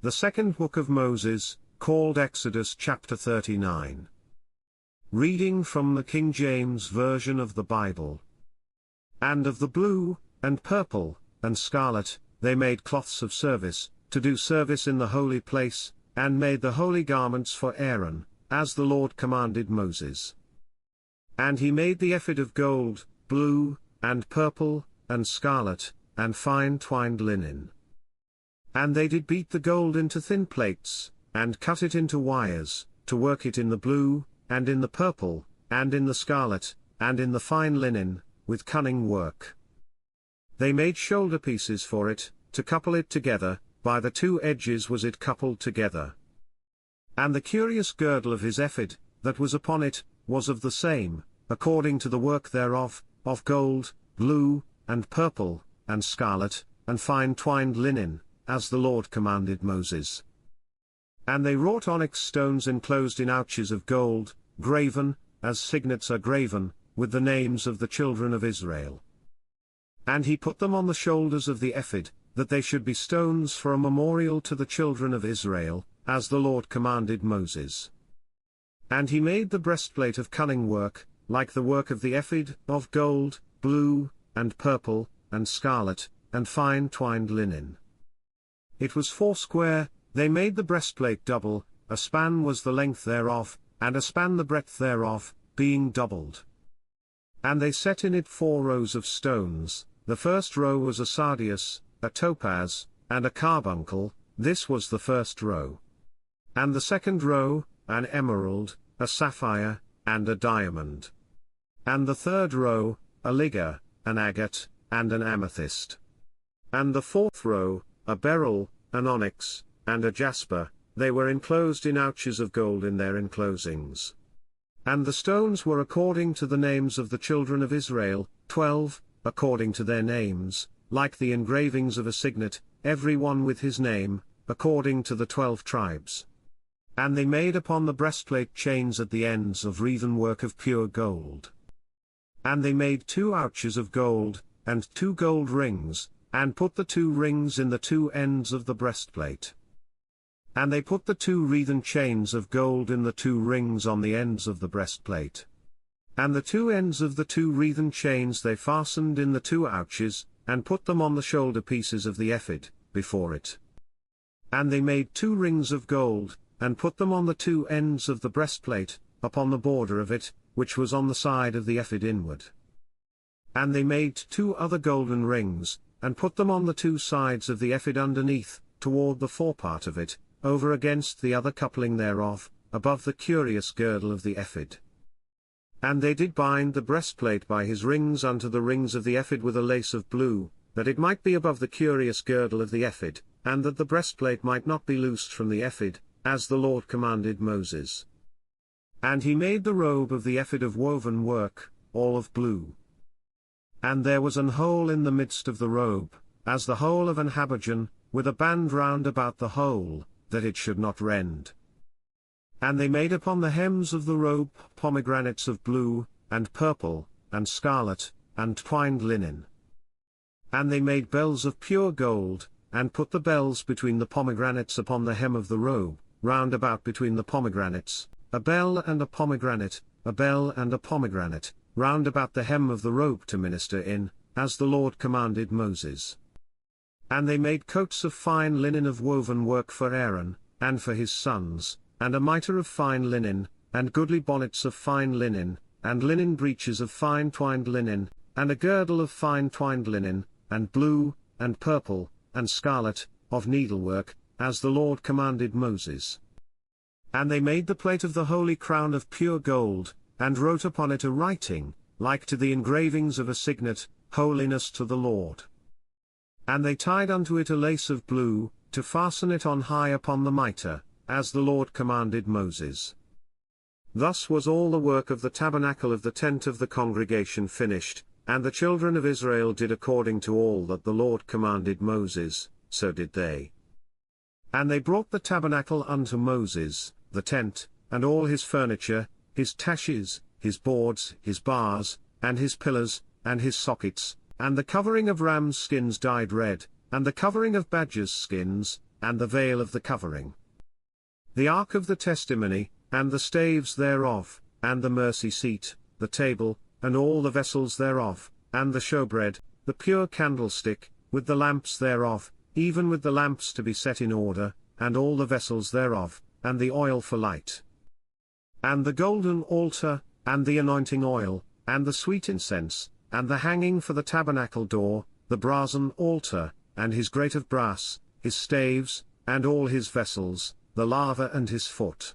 The second book of Moses, called Exodus chapter 39. Reading from the King James Version of the Bible. And of the blue, and purple, and scarlet, they made cloths of service, to do service in the holy place, and made the holy garments for Aaron, as the Lord commanded Moses. And he made the ephod of gold, blue, and purple, and scarlet, and fine twined linen. And they did beat the gold into thin plates, and cut it into wires, to work it in the blue, and in the purple, and in the scarlet, and in the fine linen, with cunning work. They made shoulderpieces for it, to couple it together, by the two edges was it coupled together. And the curious girdle of his ephod, that was upon it, was of the same, according to the work thereof, of gold, blue, and purple, and scarlet, and fine twined linen, as the Lord commanded Moses. And they wrought onyx stones enclosed in ouches of gold, graven, as signets are graven, with the names of the children of Israel. And he put them on the shoulders of the ephod, that they should be stones for a memorial to the children of Israel, as the Lord commanded Moses. And he made the breastplate of cunning work, like the work of the ephod, of gold, blue, and purple, and scarlet, and fine twined linen. It was foursquare. They made the breastplate double, a span was the length thereof, and a span the breadth thereof, being doubled. And they set in it 4 rows of stones, the first row was a sardius, a topaz, and a carbuncle, this was the first row. And the second row, an emerald, a sapphire, and a diamond. And the third row, a ligure, an agate, and an amethyst. And the fourth row, a beryl, an onyx, and a jasper, they were enclosed in ouches of gold in their enclosings. And the stones were according to the names of the children of Israel, 12, according to their names, like the engravings of a signet, every one with his name, according to the 12 tribes. And they made upon the breastplate chains at the ends of wreathen work of pure gold. And they made 2 ouches of gold, and 2 gold rings, and put the 2 rings in the 2 ends of the breastplate. And they put the 2 wreathen chains of gold in the 2 rings on the ends of the breastplate. And the 2 ends of the 2 wreathen chains they fastened in the 2 ouches, and put them on the shoulder pieces of the ephod, before it. And they made 2 rings of gold, and put them on the 2 ends of the breastplate, upon the border of it, which was on the side of the ephod inward. And they made 2 other golden rings, and put them on the 2 sides of the ephod underneath, toward the forepart of it, over against the other coupling thereof, above the curious girdle of the ephod. And they did bind the breastplate by his rings unto the rings of the ephod with a lace of blue, that it might be above the curious girdle of the ephod, and that the breastplate might not be loosed from the ephod, as the Lord commanded Moses. And he made the robe of the ephod of woven work, all of blue. And there was an hole in the midst of the robe, as the hole of an habergeon, with a band round about the hole, that it should not rend. And they made upon the hems of the robe pomegranates of blue, and purple, and scarlet, and twined linen. And they made bells of pure gold, and put the bells between the pomegranates upon the hem of the robe, round about between the pomegranates, a bell and a pomegranate, a bell and a pomegranate, round about the hem of the robe to minister in, as the Lord commanded Moses. And they made coats of fine linen of woven work for Aaron, and for his sons, and a mitre of fine linen, and goodly bonnets of fine linen, and linen breeches of fine twined linen, and a girdle of fine twined linen, and blue, and purple, and scarlet, of needlework, as the Lord commanded Moses. And they made the plate of the holy crown of pure gold, and wrote upon it a writing, like to the engravings of a signet, Holiness to the Lord. And they tied unto it a lace of blue, to fasten it on high upon the mitre, as the Lord commanded Moses. Thus was all the work of the tabernacle of the tent of the congregation finished, and the children of Israel did according to all that the Lord commanded Moses, so did they. And they brought the tabernacle unto Moses, the tent, and all his furniture, his taches, his boards, his bars, and his pillars, and his sockets, and the covering of rams' skins dyed red, and the covering of badgers' skins, and the veil of the covering. The ark of the testimony, and the staves thereof, and the mercy seat, the table, and all the vessels thereof, and the showbread, the pure candlestick, with the lamps thereof, even with the lamps to be set in order, and all the vessels thereof, and the oil for light. And the golden altar, and the anointing oil, and the sweet incense, and the hanging for the tabernacle door, the brazen altar, and his grate of brass, his staves, and all his vessels, the laver and his foot.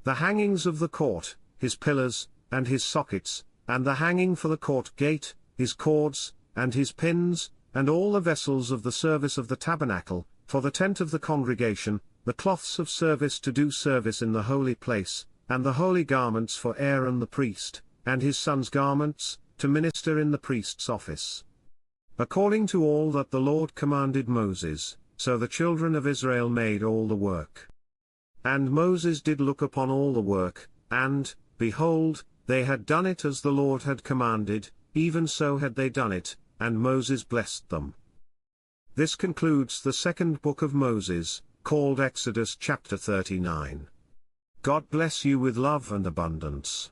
The hangings of the court, his pillars, and his sockets, and the hanging for the court gate, his cords, and his pins, and all the vessels of the service of the tabernacle, for the tent of the congregation, the cloths of service to do service in the holy place, and the holy garments for Aaron the priest, and his sons' garments, to minister in the priest's office. According to all that the Lord commanded Moses, so the children of Israel made all the work. And Moses did look upon all the work, and, behold, they had done it as the Lord had commanded, even so had they done it, and Moses blessed them. This concludes the second book of Moses, called Exodus chapter 39. God bless you with love and abundance.